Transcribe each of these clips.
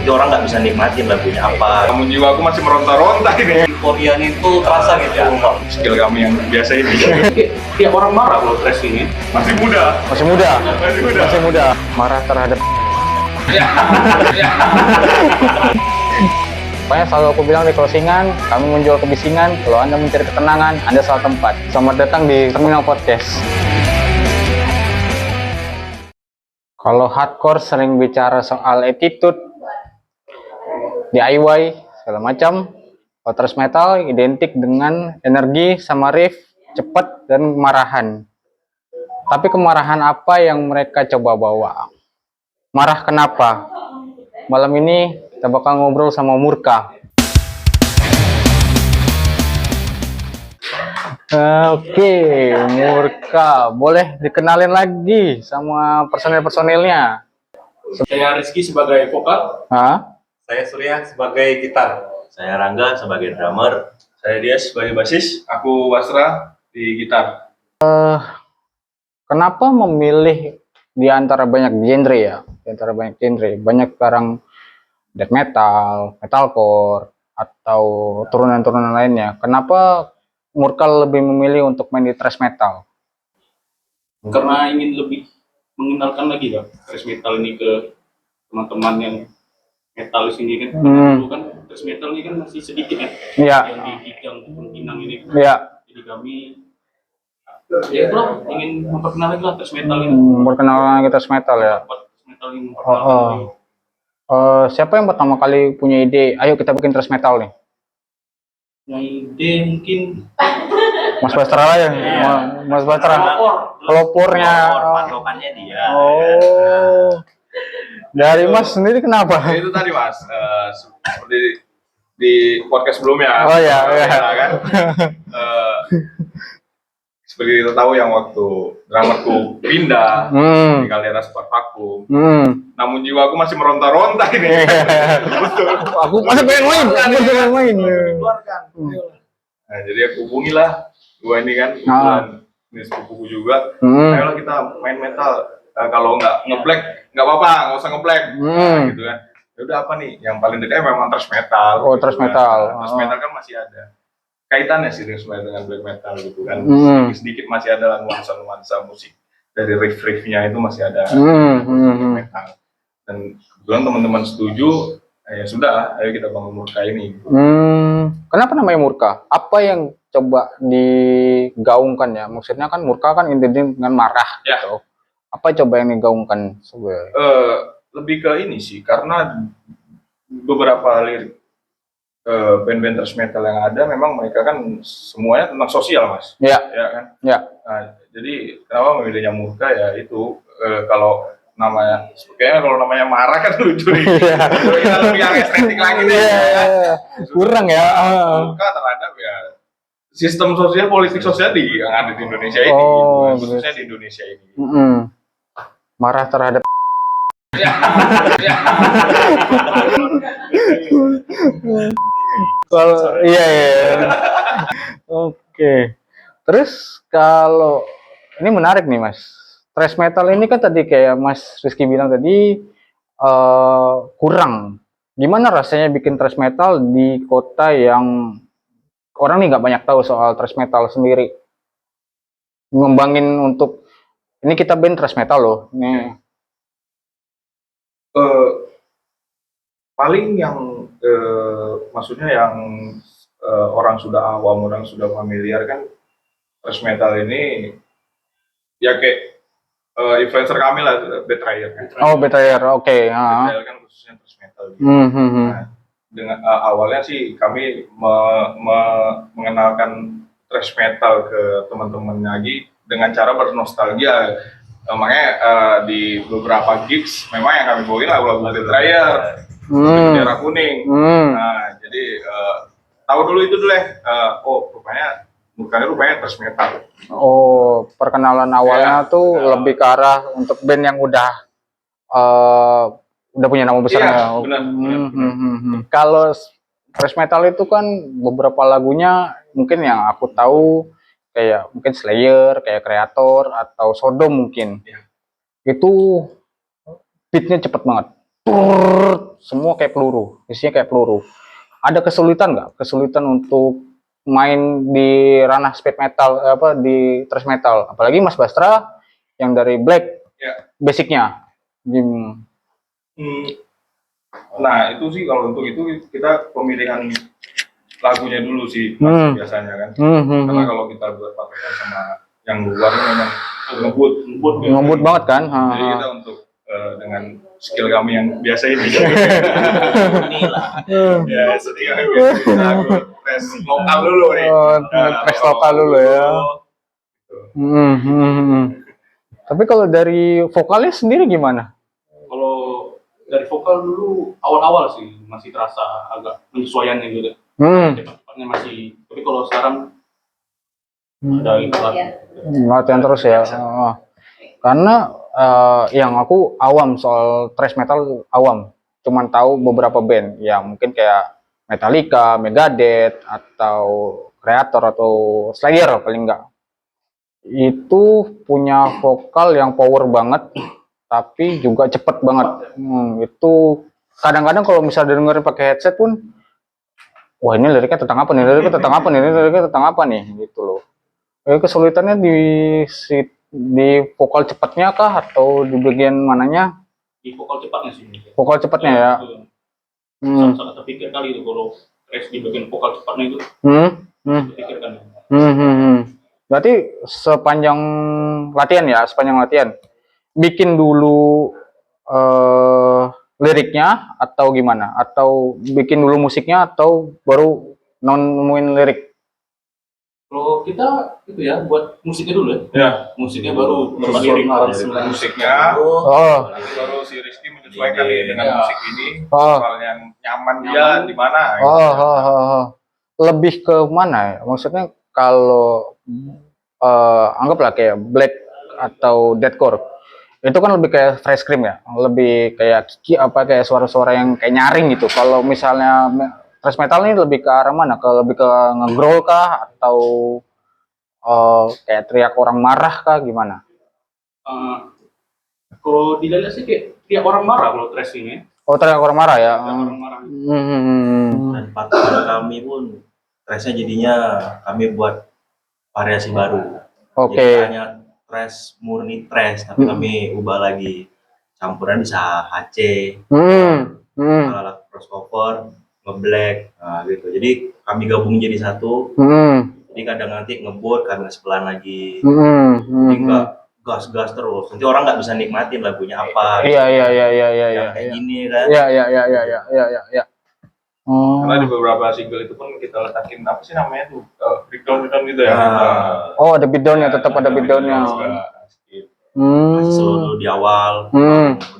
jadi orang nggak bisa nikmatin lagunya apa. Namun jiwa aku masih meronta-ronta ini. Euforianya itu terasa gitu ya. Skill kami yang biasa ini. Tiap orang marah kalau stres ini. Masih muda. Masih muda. Masih muda. Masih muda. Marah terhadap. Pokoknya selalu aku bilang di closingan, kami menjual kebisingan. Kalau Anda mencari ketenangan, Anda salah tempat. Selamat datang di Terminal Podcast. Kalau hardcore sering bicara soal attitude, DIY, segala macam. Kalau thrash metal identik dengan energi sama riff, cepat dan kemarahan. Tapi kemarahan apa yang mereka coba bawa? Marah kenapa? Malam ini kita bakal ngobrol sama Murka. Oke, Murka, boleh dikenalin lagi sama personil-personilnya? Saya Rizky sebagai vokal. Hah? Saya Surya sebagai gitar. Saya Rangga sebagai drummer. Saya Dias sebagai basis. Aku Wasra di gitar. Kenapa memilih di antara banyak genre ya? Di antara banyak genre, banyak sekarang death metal, metalcore, atau turunan-turunan lainnya. Kenapa Murka lebih memilih untuk main di thrash metal? Karena ingin lebih mengenalkan lagi kan thrash metal ini ke teman-teman yang metalis ini kan. Dulu kan thrash metal ini kan masih sedikit ya. Iya. Yang di Kijang ataupun Pinang ini. Iya. Jadi kami ya bro ingin memperkenalkan lah thrash metal ini. Perkenalan kita thrash metal ya. Thrash metal ini memperkenalkan. Siapa yang pertama kali punya ide? Ayo kita bikin thrash metal nih. Yang ide mungkin Mas Bastra lah ya. Mas Bastra. Pelopornya. Patokannya dia. Oh. Dari Mas sendiri kenapa? Ya, itu tadi Mas, seperti di podcast sebelumnya. Oh iya. Kan? Seperti kita tahu yang waktu drummerku pindah di Kaldera Sport Vakum. Namun jiwaku masih meronta-ronta ini. Betul. Aku masih pengen main. Nah, jadi aku hubungilah gua ini kan, kebetulan ini sepupuku juga. Ayolah kita main metal. Kalau nggak ngeblack, nggak apa-apa, nggak usah ngeblack. Nah, gitu kan. Ya udah apa nih? Yang paling dekat memang thrash metal. Oh, thrash metal. Thrash metal kan masih ada kaitannya sih sebenarnya dengan black metal gitu kan. Sedikit masih ada nuansa-nuansa musik dari riff-riffnya itu masih ada black metal. Dan kebetulan teman-teman setuju, ya sudah, ayo kita bangun Murka ini. Kenapa namanya Murka? Apa yang coba digaungkan ya? Maksudnya kan Murka kan identik dengan marah. Ya. Gitu. Apa coba yang digaungkan sebenarnya? Lebih ke ini sih, karena beberapa lirik band-band thrash metal yang ada memang mereka kan semuanya tentang sosial Mas. Ya. Ya kan. Ya. Nah, jadi kenapa memilihnya Murka ya itu kalau namanya kayaknya kalau namanya marah kan lucu nih. Kita lebih yang estetik lagi nih. Kurang ya. Murka terhadap ya sistem sosial, politik sosial yang ada di Indonesia ini, khususnya di Indonesia ini. Marah terhadap. Kalau iya. Oke. Terus kalau ini menarik nih Mas. Thrash metal ini kan tadi kayak Mas Rizky bilang tadi kurang. Gimana rasanya bikin thrash metal di kota yang orang nih nggak banyak tahu soal thrash metal sendiri? Ngembangin untuk ini kita band thrash metal loh. Nih. Paling yang maksudnya yang orang sudah awam, orang sudah familiar kan thrash metal ini ya kayak influencer kami lah, Betrayer kan. Oh, Betrayer, oke. Betrayer kan khususnya thrash metal gitu. Nah, dengan awalnya sih kami mengenalkan thrash metal ke teman-teman lagi dengan cara bernostalgia. Makanya di beberapa gigs memang yang kami bawain lagu-lagu Betrayer, Bendera Kuning. Nah, jadi tahu dulu itu dulu rupanya thrash metal. Oh, perkenalan awalnya tuh lebih ke arah untuk band yang udah punya nama besar. Iya, benar. Kalau thrash metal itu kan beberapa lagunya mungkin yang aku tahu kayak mungkin Slayer, kayak Kreator atau Sodom mungkin. Itu beatnya cepet banget. semua kayak peluru, isinya kayak peluru. Ada kesulitan nggak? Kesulitan untuk main di ranah speed metal, di thrash metal, apalagi Mas Bastra yang dari black Ya. basicnya. Nah itu sih kalau untuk itu kita pemilihan lagunya dulu sih biasanya kan. Karena kalau kita buat patokan sama yang luar ini memang Ngebut banget kan? Jadi kita untuk dengan skill kami yang biasa ini. Inilah. Ya setia lagu tes lokal dulu nih. Tes lokal dulu ya. Tapi kalau dari vokalnya sendiri gimana? Kalau dari vokal dulu awal-awal sih masih terasa agak penyesuaiannya gitu. Cepat-cepatnya masih. Tapi kalau sekarang ada itu Latihan terus ya. Karena yang aku awam soal thrash metal awam, cuman tahu beberapa band, ya mungkin kayak Metallica, Megadeth, atau Kreator atau Slayer paling enggak. Itu punya vokal yang power banget, tapi juga cepet banget. Itu kadang-kadang kalau misalnya dengerin pakai headset pun, wah ini liriknya tentang apa nih, liriknya tentang apa nih, liriknya tentang apa nih, gitu loh. Kesulitannya di vokal cepatnya kah atau di bagian mananya? di vokal cepatnya sih. Vokal cepatnya ya. Sangat terpikir kali itu kalau rest di bagian vokal cepatnya itu. Terpikirkan. Berarti sepanjang latihan bikin dulu liriknya atau gimana? Atau bikin dulu musiknya atau baru nemuin lirik? Kalau kita itu ya buat musiknya dulu ya. Ya. Musiknya baru lirik musiknya. Baru si Rizky menyesuaikan dengan musik ini. Soal yang nyaman dia di mana. Lebih ke mana ya? Maksudnya kalau anggaplah kayak black atau deathcore, itu kan lebih kayak fresh scream ya, lebih kayak kayak suara-suara yang kayak nyaring gitu. Kalau misalnya thrash metal ini lebih ke arah mana? Lebih ke nge-growl kah atau kayak teriak orang marah kah gimana? Kalau dilihat sih kayak teriak orang marah kalau thrash ini. Oh, teriak orang marah ya. Orang marah. Dan patokan kami pun trashnya jadinya kami buat variasi baru. Oke. Jadi hanya trash murni trash, tapi kami ubah lagi, campuran bisa HC, alat crossover, ngeblack, gitu. Jadi kami gabung jadi satu. Jadi kadang nanti ngebut karena sebelah lagi. Jadi nggak gas terus. Nanti orang nggak bisa nikmatin lagunya apa. Iya. Yang kayak gini kan. Iya. Karena di beberapa single itu pun kita letakin apa sih namanya tuh breakdown gitu ya. Oh, ada beatdownnya, tetap ada beatdownnya. Kasih slow dulu di awal,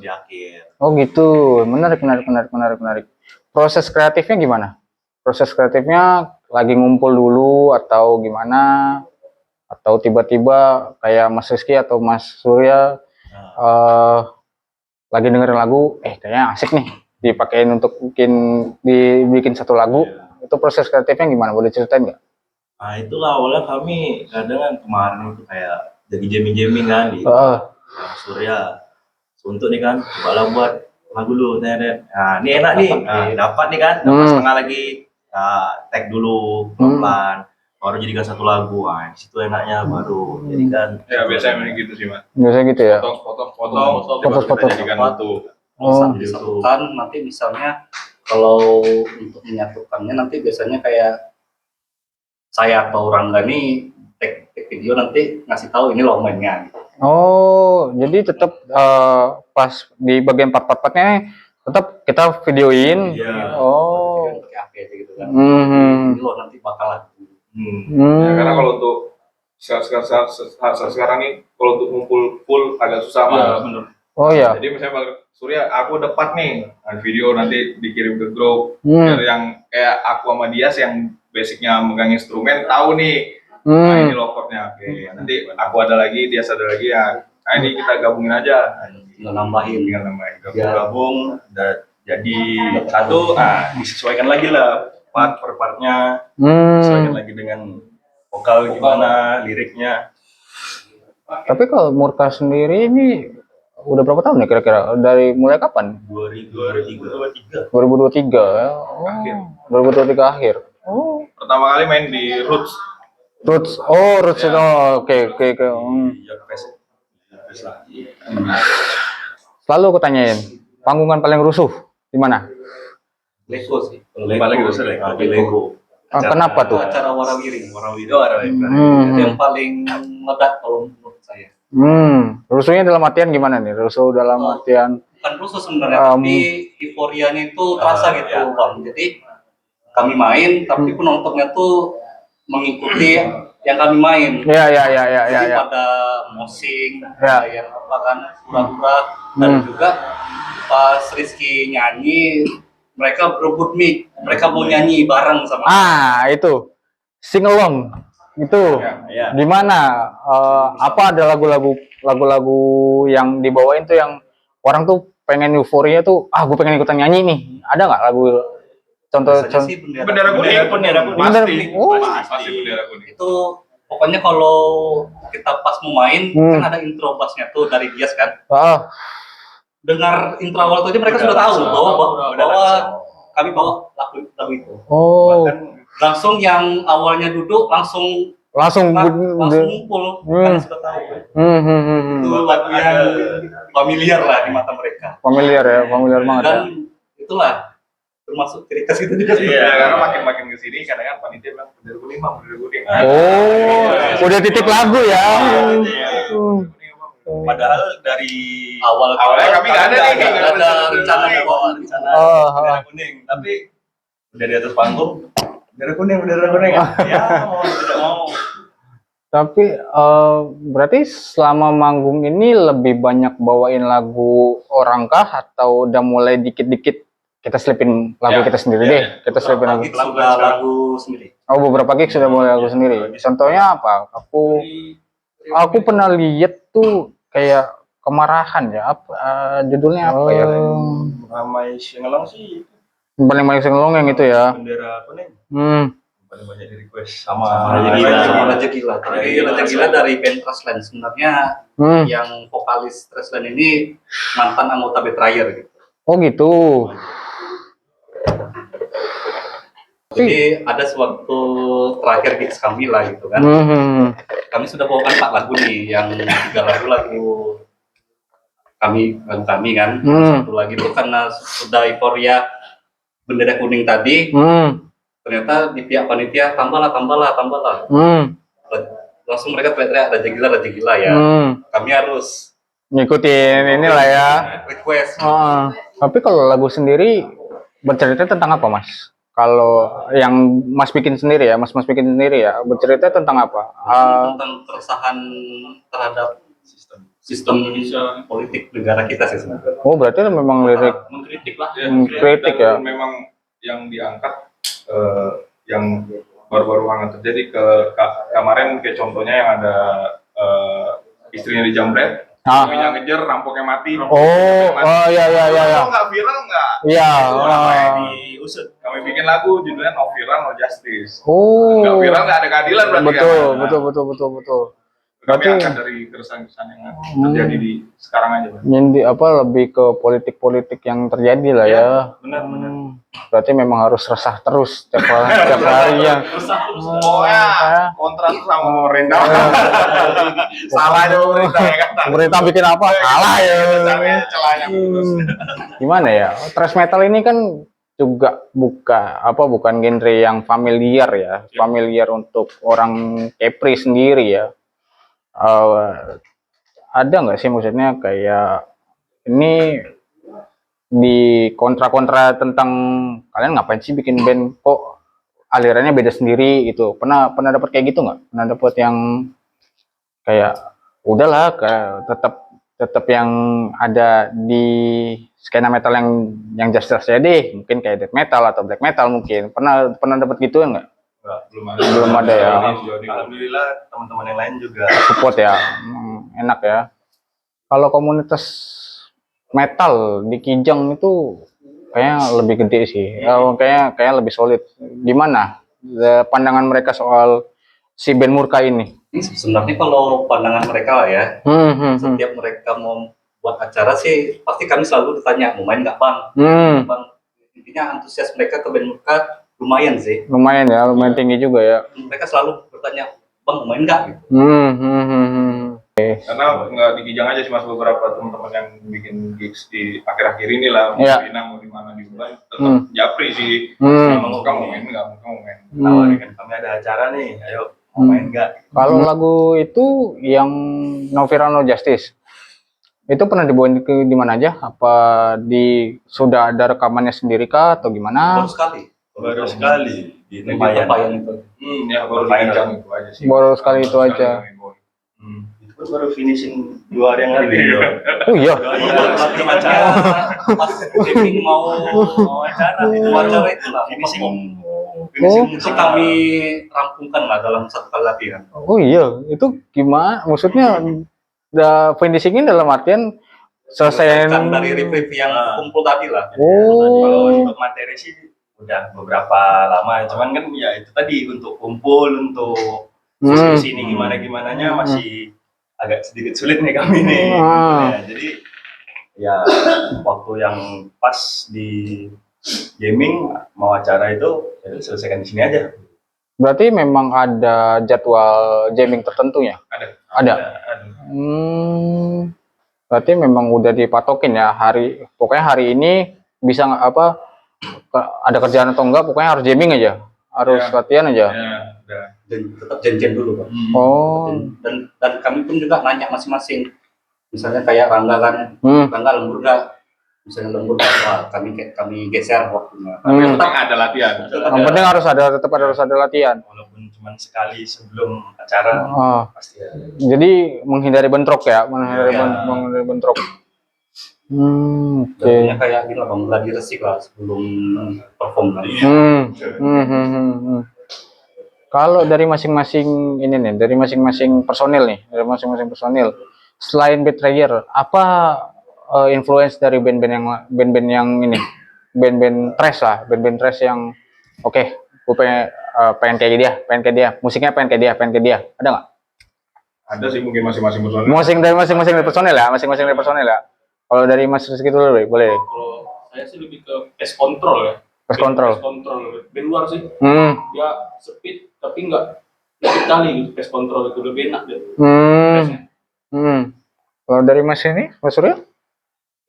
di akhir. Oh gitu, menarik. Proses kreatifnya gimana? Proses kreatifnya lagi ngumpul dulu atau gimana? Atau tiba-tiba kayak Mas Rizky atau Mas Surya lagi dengerin lagu, kayaknya asik nih, dipakein untuk dibikin satu lagu. Itu proses kreatifnya gimana? Boleh ceritain nggak? Nah itulah awalnya kami kadang kan kemarin itu kayak jadi jamming kan di Surya untuk nih kan coba buat lagu dulu Neret. Nah ini enak nih, dapat nih kan, dapat setengah lagi, tag dulu pelan, baru jadikan satu lagu. Di situ enaknya baru jadikan. Ya biasanya gitu sih Mas. Biasanya gitu ya. Foto jadikan satu. Disatukan nanti misalnya kalau untuk menyatukannya nanti biasanya kayak saya atau Rangga nih take video nanti ngasih tahu ini loh mainnya. Oh, jadi tetap pas di bagian part-partnya tetap kita videoin. Oh. Pakai HP gitu kan. Ini loh nanti bakalan. Ya, karena kalau untuk sekarang nih kalau untuk ngumpul full agak susah Mas. Benar. Oh ya. Jadi misalnya Surya, aku dapat nih video nanti dikirim ke grup, biar yang kayak aku sama Dias yang basicnya megang instrumen tahu nih, nah ini low chordnya, oke. Nanti aku ada lagi, Dias ada lagi ya. Nah ini kita gabungin aja, Tinggal nambahin. Gabung, jadi satu, disesuaikan lagi lah part per partnya, disesuaikan lagi dengan vokal gimana, liriknya. Tapi kalau Murka sendiri ini udah berapa tahun ya kira-kira? Dari mulai kapan? 2023. 2023 ya. Oh, Akhir. 2023 akhir. Oh. Pertama kali main di Roots. Roots itu. Oke. Selalu aku tanyain, panggungan paling rusuh di mana? Lego sih. Kalau Paling Lego, besar ya? Lego. Kenapa itu tuh? acara warawiri. Hmm. Itu yang paling meledak kalau menurut saya. Rusuhnya dalam artian gimana nih? Rusuh dalam artian Bukan rusuh sebenarnya, tapi euforianya itu terasa gitu, Bang. Jadi kami main, tapi penontonnya tuh mengikuti yang kami main. Jadi ya. pada mosing, Ya. ada yang apa kan, pura-pura, dan juga pas Rizky nyanyi, mereka berebut mic, mereka mau nyanyi bareng sama. Itu sing along itu Ya. gimana? Apa ada lagu-lagu yang dibawain tuh yang orang tuh pengen euforia tuh, gue pengen ikutan nyanyi nih. Ada nggak lagu contoh? Biasanya sih Bendera kuning. Pasti. Oh. Pasti bendera kuning. Itu pokoknya kalau kita pas mau main, kan ada intro bassnya tuh dari Dias kan. Dengar intro awal itu aja mereka sudah tahu bahwa kami bawa lagu itu. Oh. Bahkan Langsung yang awalnya duduk langsung ngumpul karena sudah tahu. Itu lagu yang familiar lah di mata mereka. Familiar banget ya. Dan itulah termasuk ciri khas itu juga. Iya, karena makin kesini kadang-kadang panitia bilang bendera kuning. Oh, udah titip lagu ya. padahal dari Awalnya kami nggak ada nih, nggak ada rencana bawa rencana. bendera kuning, tapi udah di atas panggung bendera kuning ya mau tidak mau. Tapi berarti selama manggung ini lebih banyak bawain lagu orang kah atau udah mulai dikit-dikit kita selipin lagu kita sendiri deh. Kita selipin lagu. Sudah lagu sendiri. Oh, beberapa gig sudah mulai lagu sendiri. Contohnya apa? Aku pernah lihat tuh kayak kemarahan ya. Judulnya apa ya? Ramai singelong sih Paling banyak singelong yang itu ya. bendera kuning paling banyak di request sama Raja Gila. Tapi Raja Gila dari band Trashland sebenarnya yang vokalis Trashland ini mantan anggota Betrayer gitu. Oh gitu. Jadi ada sewaktu terakhir gigs kami lah gitu kan. Kami sudah bawakan 4 lagu nih, yang 3 lagu kami kan. Satu lagi itu karena sudah euforia bendera kuning tadi. Ternyata di pihak panitia tambahlah. Langsung mereka teriak Raja Gila ya. Kami harus ngikutin inilah ya. request. Tapi kalau lagu sendiri bercerita tentang apa, Mas? Kalau yang Mas bikin sendiri ya, Mas bikin sendiri ya, bercerita tentang apa? Tentang keresahan terhadap sistem politik negara kita sih sebenarnya. Oh, berarti memang lirik Mengkritik lah. kritik ya. Dan memang yang diangkat yang baru-baru banget terjadi kemarin kayak contohnya yang ada istrinya dijambret, suaminya ngejar, rampoknya mati. Iya. Kalau nggak viral nggak? Iya. diusut. Kami bikin lagu judulnya No Viral No Justice. Oh. Nggak viral nggak ada keadilan berarti. Betul. Kami Berarti- angkat dari keresahan-keresahan yang terjadi di sekarang aja, Bang. Nyindi lebih ke politik yang terjadi lah ya. Benar. Berarti memang harus resah terus tiap hari ya. Pokoknya kontra tuh sama pemerintah. Salah aja pemerintah ya kan. Pemerintah bikin apa? Salah ya. Celahnya putus. Gimana ya? Thrash metal ini kan juga bukan genre yang familiar ya. Familiar untuk orang Kepri sendiri ya. Ada nggak sih maksudnya kayak ini di kontra tentang kalian ngapain sih bikin band kok alirannya beda sendiri gitu? Pernah dapat kayak gitu nggak? Pernah dapat yang kayak udahlah tetap yang ada di skena metal yang just aja deh, mungkin kayak death metal atau black metal mungkin. Pernah dapat gituan nggak? Belum ada ya. Alhamdulillah teman-teman yang lain juga Support ya. Enak ya. Kalau komunitas metal di Kijang itu kayaknya lebih gede sih. Kayak lebih solid. Gimana pandangan mereka soal si band Murka ini? Ini sebenarnya kalau pandangan mereka lah ya, setiap mereka mau buat acara sih pasti kami selalu ditanya mau main nggak bang, bang. Intinya antusias mereka ke band mereka lumayan sih. Lumayan ya, lumayan tinggi juga ya. Mereka selalu bertanya bang mau main nggak gitu. Karena nggak di Kijang aja sih mas, beberapa teman-teman yang bikin gigs di akhir-akhir ini lah, mau Iya. di Pinang, mau di mana di Uban, tetap japri sih. Emang kamu mau main nggak? Kamu mau main? Tawarin kan kami ada acara nih, ayo mau main nggak? Kalau lagu itu yang No Fear No Justice itu pernah dibawain ke di mana aja? Apa sudah ada rekamannya sendiri kah atau gimana? Baru sekali di Lumayan Tempayan. itu. Ya baru di Kijang itu aja sih. Baru sekali itu aja. Itu kan baru finishing 2 hari yang lalu. Oh iya. Sebelum acara, Pas briefing mau acara itu acara itu lah. finishing. Finishing musik kami rampungkan lah dalam satu kali latihan. Oh iya, itu gimana? Maksudnya finishingin dalam artian selesai Kan dari review yang kumpul tadi lah. Kalau untuk materi sih udah beberapa lama, cuman kan ya itu tadi untuk kumpul, untuk diskusi ini gimana-gimananya masih agak sedikit sulit nih kami nih. Ya, jadi ya waktu yang pas di gaming mau acara itu ya selesaikan di sini aja. Berarti memang ada jadwal jamming tertentu ya? Ada. Berarti memang udah dipatokin ya pokoknya hari ini bisa ada kerjaan atau enggak, pokoknya harus jamming aja, harus latihan aja. Dan tetap janjian dulu Pak. Dan kami pun juga nanya masing-masing. Misalnya kayak Rangga kan, Rangga lembur nggak? Misalnya lembur nggak, kami geser waktunya. Tapi tetap ada latihan. Yang penting tetap harus ada latihan. Walaupun cuma sekali sebelum acara pasti ada. Jadi menghindari bentrok ya, menghindari bentrok. Jadinya kayak gini lah bang, lagi resik lah sebelum perform kan. Kalau dari masing-masing ini nih, dari masing-masing personil, selain Betrayer, apa influence dari band-band yang ini, band-band thrash lah, band-band thrash yang oke, gue pengen kayak dia, musiknya pengen kayak dia, ada nggak? Ada sih mungkin masing-masing personil. Masing-masing dari personil ya. Kalau dari Mas Rizky dulu boleh. Kalau saya sih lebih ke pest control ya. Pest control. Band luar sih. Dia speed tapi nggak kali gitu. Pest control itu lebih enak deh. Kalau dari Mas ini, Mas Surya?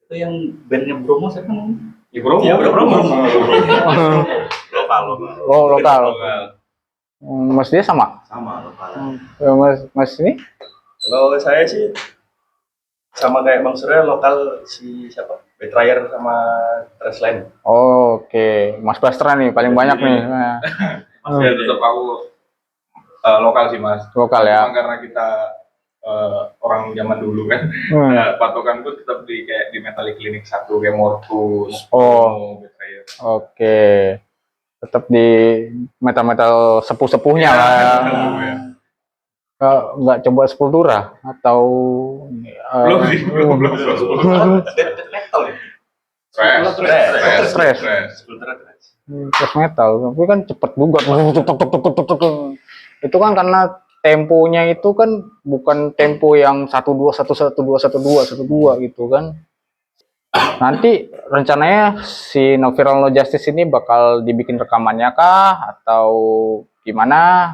Itu yang bandnya Bromo siapa namanya? Bromo. Lokal. Lokal. Mas dia sama? Sama lokal. Mas ini? Kalau saya sih sama kayak Bang Surya, lokal si siapa? Betrayer sama Trashline. Oke, Mas Bastra nih paling banyak nih. Ya tetap aku lokal sih mas. Lokal ya. Cuma karena kita orang zaman dulu kan, patokanku tetap kayak di Metallic Clinic 1 kayak Mortus, Betrayer. Oke, tetap di metal sepuh-sepuhnya lah. Ya. Nggak coba Sepultura atau belum Metal ya? Thrash metal, tapi kan cepet juga. Itu kan karena temponya itu kan bukan tempo yang 1-2 gitu kan. Nanti rencananya si No Fear No Justice ini bakal dibikin rekamannya kah atau gimana?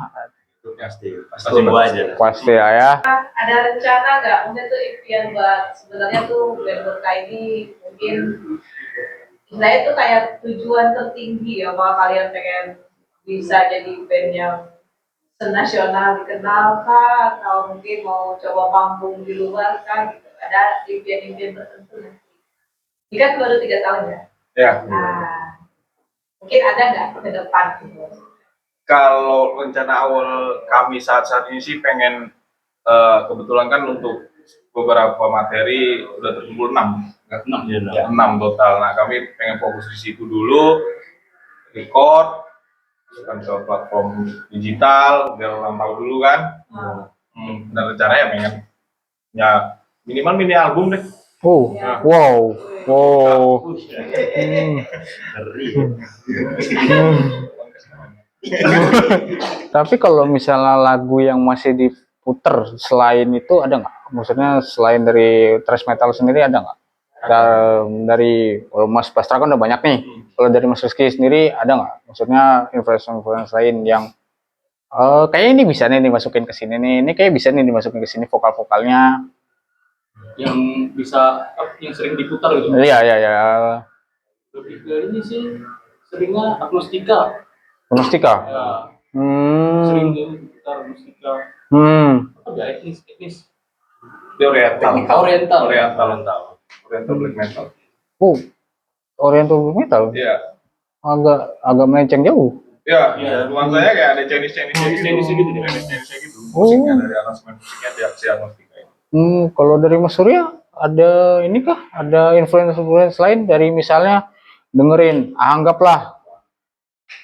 Pasti ya. Ada rencana nggak mungkin tuh impian buat sebenarnya tuh band Burka ini mungkin istilahnya tuh kayak tujuan tertinggi ya, kalau kalian pengen bisa jadi band yang senasional dikenal kah, atau mungkin mau coba panggung di luar kah gitu, ada impian-impian tertentu nanti. Ini kan baru 3 tahun ya. Ya. Nah, mungkin ada nggak ke depan gitu? Kalau rencana awal kami saat ini sih pengen kebetulan kan untuk beberapa materi udah terkumpul 6 total. Nah kami pengen fokus di situ dulu, record, masukkan ke platform digital biar orang tahu dulu kan. Dan rencananya pengen ya minimal mini album deh. Wow. Tapi kalau misalnya lagu yang masih diputer selain itu ada nggak? Maksudnya selain dari thrash metal sendiri ada nggak? Dari kalau Mas Bastra kan udah banyak nih. Kalau dari Mas Rizky sendiri ada nggak? Maksudnya influence lain yang kayak ini bisa nih dimasukin ke sini nih. Ini kayak bisa nih dimasukin ke sini vokal-vokalnya. Yang bisa yang sering diputar gitu. Iya iya iya. Lebih ke ini sih seringnya agnostika. Agnostika. Ya, sering diputar agnostika. Apa ya etnis Dia oriental. oriental. Oriental black metal. Oh, Oriental metal. Iya. Agak melenceng jauh. Iya, nuansanya kayak ada Chinese gitu. Chinese gitu. Chinese gitu. Oh. Musiknya dari aransemen musiknya di aksi agnostika itu. Kalau dari Mas Surya ada ini kah? Ada influence lain dari misalnya dengerin, anggaplah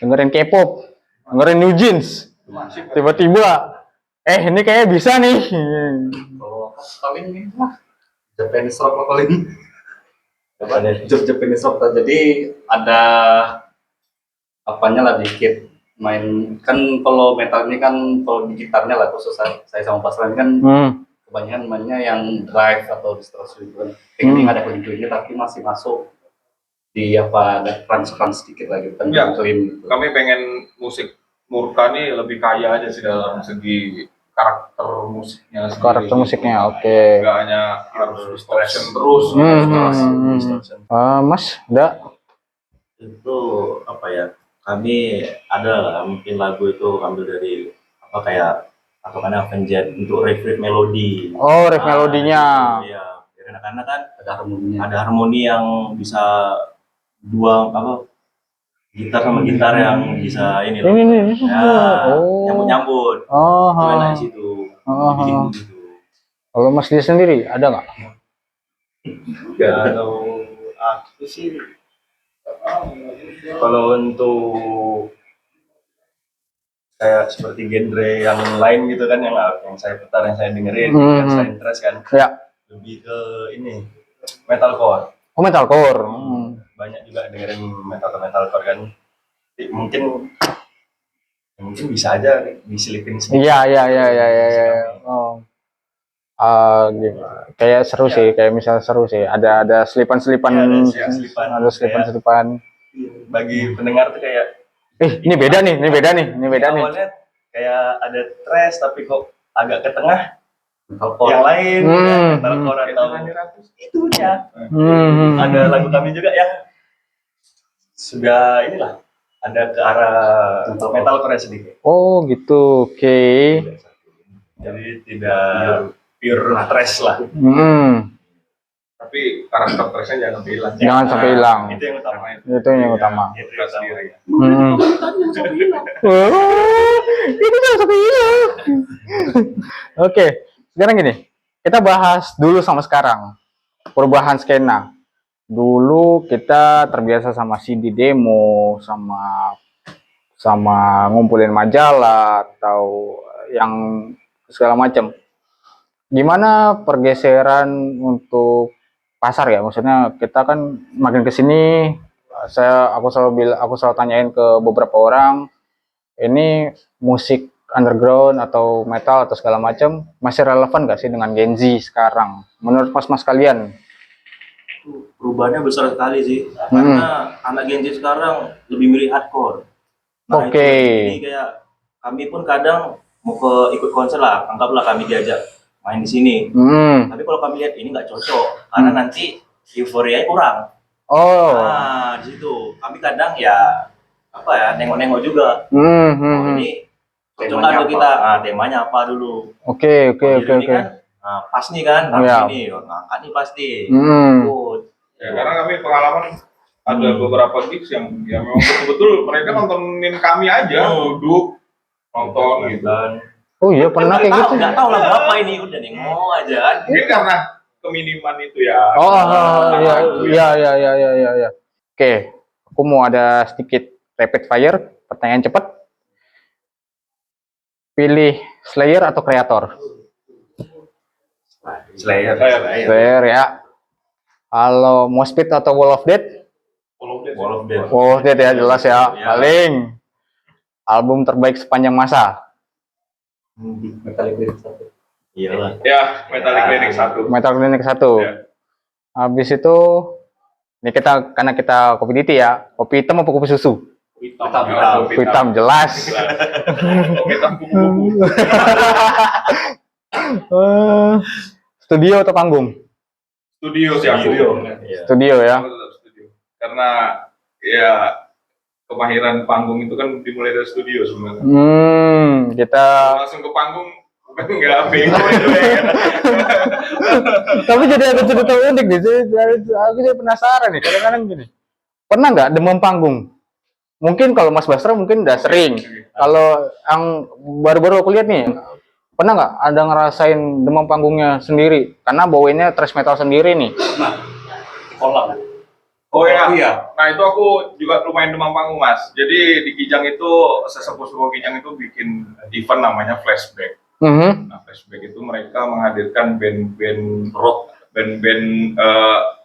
dengerin K-pop, dengerin New Jeans, tiba-tiba, ini kayaknya bisa nih. Kalau aku paling ini lah Japanese rock lah paling. Japanese rock. Jadi ada apanya lah dikit main kan. Kalau metal ini kan kalau di gitarnya lah khusus saya sama Pasran kan kebanyakan mainnya yang drive atau distorsi gitu kan. Ini nggak ada klik-kliknya tapi masih masuk di apa ada crunch sedikit lagi kan. Ya, clean gitu. kami pengen musik Murka nih lebih kaya aja sih dalam segi karakter musiknya sendiri. Karakter musiknya, gitu. oke. Nggak hanya harus distortion terus. Mas, udah? Itu apa ya? Kami ada lah, mungkin lagu itu ambil dari apa kayak atau karena Avenged untuk riff melodi. Oh, riff melodinya. Iya, karena kan Ada harmoninya. ada harmoni yang bisa dua apa gitar sama gitar yang bisa ini loh. Ini. Ya, Oh. nyambut-nyambut. Oh. Gimana di situ? Dibikin gitu. Kalau Mas dia sendiri ada nggak? Kalau aku sih kalau untuk kayak seperti genre yang lain gitu kan yang saya putar yang saya dengerin yang saya interest kan Ya. lebih ke ini metalcore. Oh, metalcore. Banyak juga dengerin metalcore kan. Mungkin bisa aja diselipin sedikit. Iya. Oh. Kayak seru sih, kayak misalnya seru sih. Ada selipan-selipan, Iya, ada selipan-selipan. Bagi pendengar tuh kayak Ini beda nih. awalnya kayak ada thrash tapi kok agak ke tengah Metalcore. yang lain metalcore atau itu ya. Ada lagu kami juga yang sudah inilah ada ke arah metalcore sedikit. Oh gitu, oke. Jadi tidak pure thrash lah. Tapi karakter trashnya jangan sampai hilang. Jangan sampai hilang. Itu yang utama. Itu yang utama. Itu Kita sendiri ya. Itu jangan sampai hilang. Oke, sekarang gini, kita bahas dulu sama sekarang perubahan skena. Dulu kita terbiasa sama CD demo, sama ngumpulin majalah atau yang segala macam. Gimana pergeseran untuk pasar ya? Maksudnya kita kan makin kesini, aku selalu tanyain ke beberapa orang, ini musik underground atau metal atau segala macam masih relevan nggak sih dengan Gen Z sekarang? Menurut mas kalian? Perubahannya besar sekali sih, karena anak Gen Z sekarang lebih milih hardcore. Nah, Oke. Jadi kayak kami pun kadang mau ikut konser lah, anggaplah kami diajak main di sini. Tapi kalau kami lihat ini nggak cocok, karena nanti euforianya kurang. Oh. Nah, di situ kami kadang ya nengok-nengok juga. Ini cocok nggak untuk kita? Temanya apa dulu? Oke. Kan, pas nih kan, ini ngangkat nih pasti. Ya, karena kami pengalaman ada beberapa gigs yang memang betul-betul mereka nontonin kami aja, duduk nonton gitu. Oh iya, pernah kayak gitu. Nggak tahu lah berapa ini, udah nengok aja kan. Ini karena keminiman itu ya. Iya. Oke, aku mau ada sedikit rapid fire, pertanyaan cepat. Pilih Slayer atau Kreator? Slayer ya. Kalau Moshpit atau Wall of Death? Wall Wall of Death ya, jelas ya. Paling album terbaik sepanjang masa. Metallica Iyalah. Ya, Metallic Clinic 1. Metal Clinic 1. Ya. Habis itu ini karena kita kopi DT ya, kopi hitam apa kopi susu? Hitam. Kopi hitam jelas. Kopi hitam kupu-kupu. Studio atau panggung? Studio sih aku. Iya. Studio ya. Aku tetap studio. Karena ya kemahiran panggung itu kan dimulai dari studio sebenarnya. Kita Langsung ke panggung nggak bego itu ya. tapi jadi ada cerita unik nih. Aku jadi penasaran nih. Kadang-kadang gini. Pernah nggak demam panggung? Mungkin kalau Mas Basra mungkin udah sering. Kalau yang baru-baru aku lihat nih, pernah nggak ada ngerasain demam panggungnya sendiri? Karena bawainnya thrash metal sendiri nih. Kolam. Oh ya, Iya. nah itu aku juga lumayan demam panggung mas. Jadi di Kijang itu sesepuh-sepuh Kijang itu bikin event namanya Flashback. Nah Flashback itu mereka menghadirkan band-band rock, band-band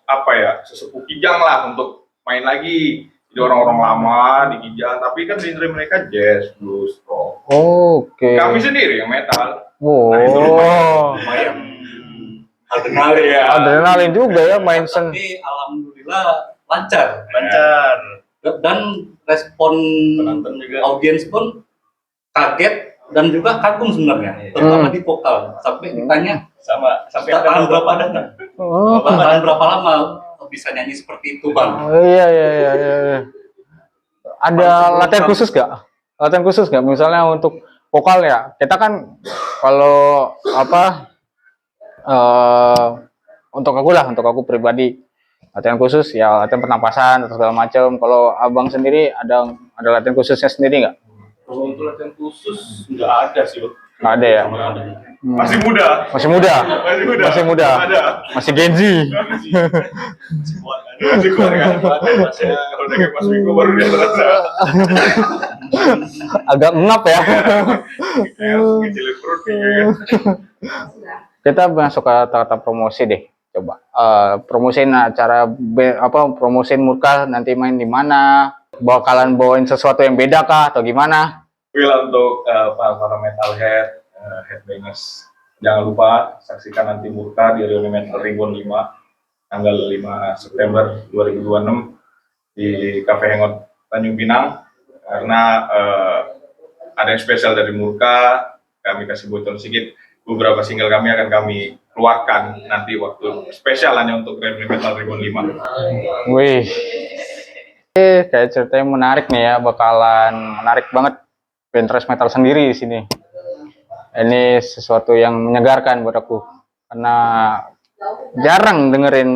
apa ya sesepuh Kijang lah untuk main lagi. Jadi orang-orang lama di Kijang, tapi kan genre mereka jazz, blues, rock. Oke. Kami sendiri yang metal. Oh. Nah, itu Lumayan adrenalin Iya. Adrenalin juga ya main sen. Tapi alhamdulillah lancar. Dan respon Penonton juga. audiens pun kaget dan juga kagum sebenarnya, terutama di vokal. Sampai ditanya Sampai tahan berapa lama? Oh. Tahan berapa lama bisa nyanyi seperti itu bang? Iya. Ada latihan khusus gak? Latihan khusus gak? Misalnya untuk vokal ya, kita kan kalau apa untuk aku pribadi latihan khusus ya latihan pernapasan atau segala macam. Kalau abang sendiri ada latihan khususnya sendiri nggak? Kalau untuk latihan khusus nggak ada sih loh. Nggak ada ya. Nggak ada. Masih muda. Masih muda. Ada. Masih Gen Z. Masih kuat kan? Kalau udah kayak Mas Minggu baru dia terasa. Agak ngap ya. Kayak ngecilin perut kayaknya. Kita masuk ke tahap promosi deh. Coba promosiin acara promosiin Murka nanti main di mana? Bakalan bawain sesuatu yang beda kah atau gimana? Bila untuk para metalhead, headbangers, jangan lupa saksikan nanti Murka di Reuni Metal Ribbon 5 tanggal 5 September 2026 di Cafe Hangout Tanjung Pinang. Karena ada yang spesial dari Murka, kami kasih bocor sedikit. Beberapa single kami akan kami keluarkan nanti waktu spesial hanya untuk Reuni Metal Ribbon 5. Wih, kayak ceritanya menarik nih ya, bakalan menarik banget band thrash metal sendiri di sini. Ini sesuatu yang menyegarkan buat aku karena jarang dengerin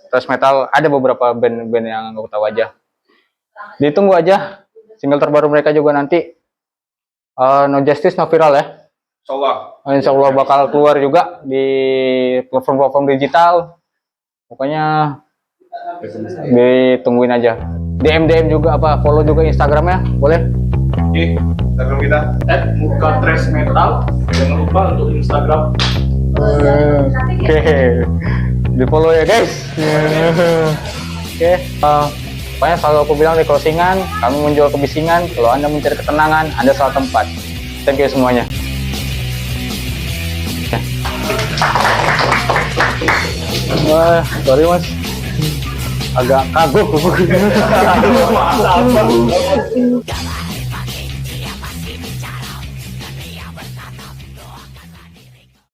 thrash metal. Ada beberapa band-band yang aku tahu aja. Ditunggu aja single terbaru mereka juga nanti. No Justice No Viral ya. Insya Allah bakal keluar juga di platform-platform digital. Pokoknya ditungguin aja. DM juga follow juga Instagramnya boleh. Oke, Instagram kita Murka Thrash Metal. Jangan lupa untuk Instagram. Oke, di follow ya guys. Oke, pokoknya selalu aku bilang di closingan, kami menjual kebisingan. Kalau Anda mencari ketenangan, Anda salah tempat. Thank you semuanya. Wah, sorry mas, agak kagok.